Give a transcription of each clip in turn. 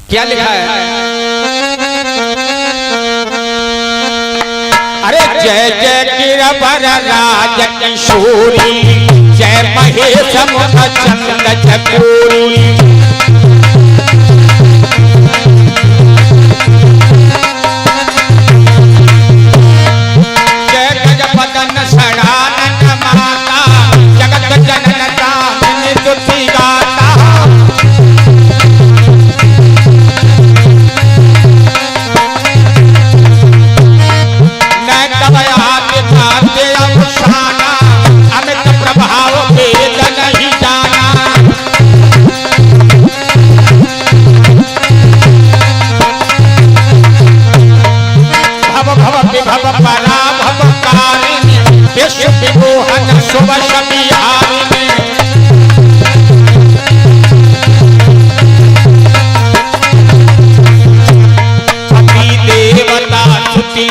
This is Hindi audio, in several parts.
क्या लिखा है? अरे जय जय गिरवर राज किशोरी, जय महेश मुख चंद चकोरी। जय गजपदन षडानन माता, जगत जनन दामिनी स्तुति गाता। अमित प्रभाव वेद नहीं जाना। भव भव विभव पराभव कारिणी, विश्व विमोहन शुभ शबिहारिणी। अति देवता स्तुति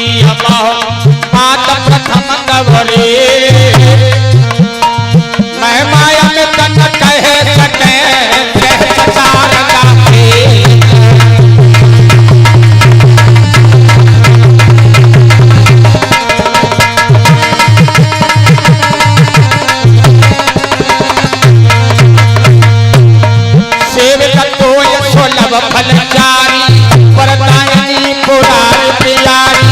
मात प्रथम गवरे, मैं माया में तन कहे सके प्रचार गाते। सेवक तोय सुलभ फलचारी, वरदायनी पुरारी प्यारी।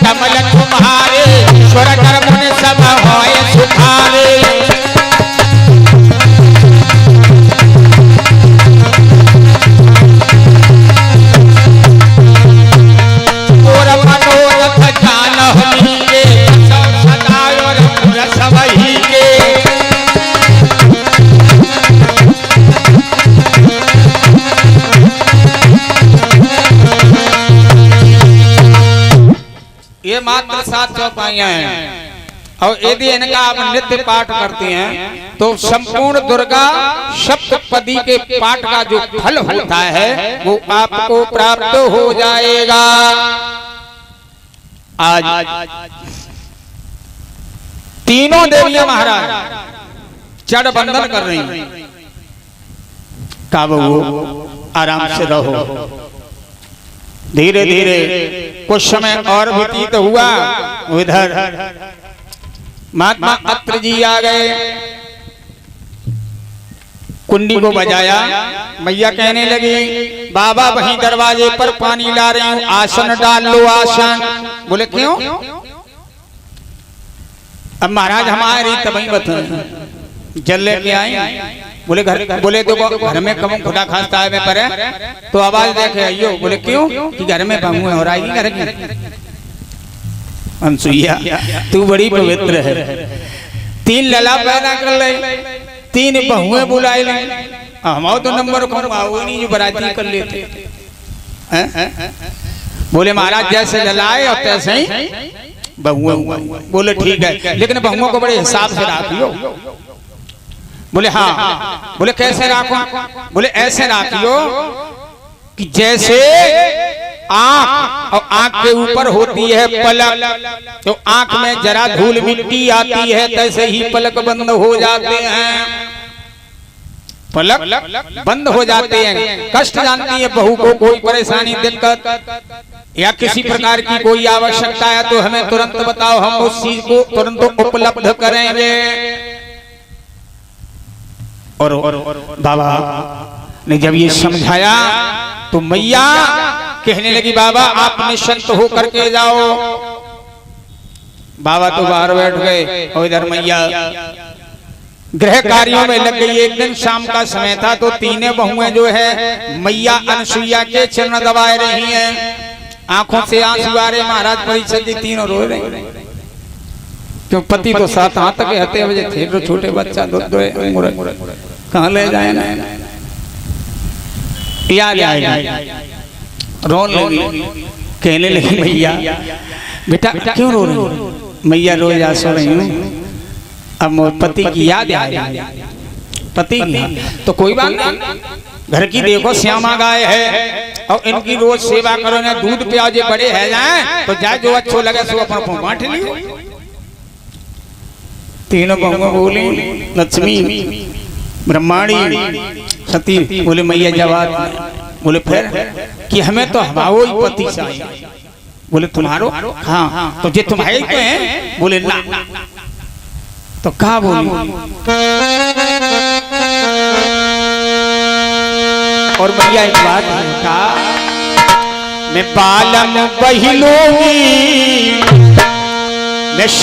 कमल तुम्हारे स्वर कर्मन सब होय सुखारे। और मनोरथ जानहु लीके, सदा और रस वही के। ये मात्र 7 चौपाइयां हैं, और यदि इनका आप नित्य पाठ करते हैं तो संपूर्ण दुर्गा सप्तपदी के पाठ का जो फल होता है वो आपको प्राप्त हो जाएगा। आज तीनों देवियां महाराज चढ़ बंधन कर रही हैं। का वो आराम से रहो, धीरे धीरे कुछ समय और व्यतीत हुआ। उधर महात्मा अत्र जी आ गए, कुंडी को बजाया। मैया कहने लगी, बाबा वहीं दरवाजे पर पानी ला रही हूं, आसन डाल लो आसन। बोले क्यों? अब महाराज हमारी तभी बता जल लेके आए। बोले घर, बोले तो घर में कम खुदा खास्ता है मैं पर, तो आवाज देखे आइयो। बोले क्यों? कि घर में बहू हो रहा है घर की। अनसुईया तू बड़ी पवित्र है, 3 लला पैदा कर ले, 3 बहुएं बुलाए ले, हमारे तो नंबर कम आओ नहीं जो बराती कर लेते। बोले महाराज जैसे ललाए और तैसे ही बहुएं। बोले ठीक है, लेकिन बहुओं को बड़े हिसाब से राखियो। बोले हाँ। बोले कैसे राखो? बोले ऐसे राखियो कि जैसे आंख, और आंख के ऊपर होती है पलक, तो आंख में जरा धूल मिट्टी आती है तैसे ही पलक बंद हो जाते हैं। पलक बंद हो जाते हैं। कष्ट जानती है बहू को, कोई परेशानी दिक्कत या किसी प्रकार की कोई आवश्यकता है तो हमें तुरंत बताओ, हम उस चीज को तुरंत उपलब्ध करेंगे। और बाबा ने जब ये समझाया तो मैया कहने लगी, बाबा आप निश्चिंत हो करके जाओ। बाबा तो बाहर बैठ गए और इधर मैया गृह कार्यों में लग गई। एक दिन शाम का समय था तो 3 बहुएं जो है मैया अनसुईया के चरण दबाए रही हैं। आंखों से आंसू आ रहे। महाराज परीक्षित जी तीनों रो रहे, क्यों पति तो 7 हाथ तक हते बजे थे, तो छोटे बच्चा कहाँ ले जाए ना, याद आएगा रोने लगी। कहने लगी मैया बेटा क्यों रो रही हो? मैया रोज आ सो रही हूँ, अब पति की याद आ गई। पति की तो कोई बात नहीं, घर की देखो श्यामा गाय है और इनकी रोज सेवा करो ना, दूध प्याजे बड़े है जाए तो जाए जो अच्छो लगे सो अपना बांट लियो। तीनों बहुआ बोली लक्ष्मी ब्रह्माणी सती। बोले मैया जवाब। बोले फिर कि हमें तो हमारो ही पति चाहिए। बोले तुम्हारो? हाँ। तो जे तुम्हारे तो हैं? बोले ना। तो कहा बोली? और मैया एक बात कहा, मैं बालम बहिलोगी, मैं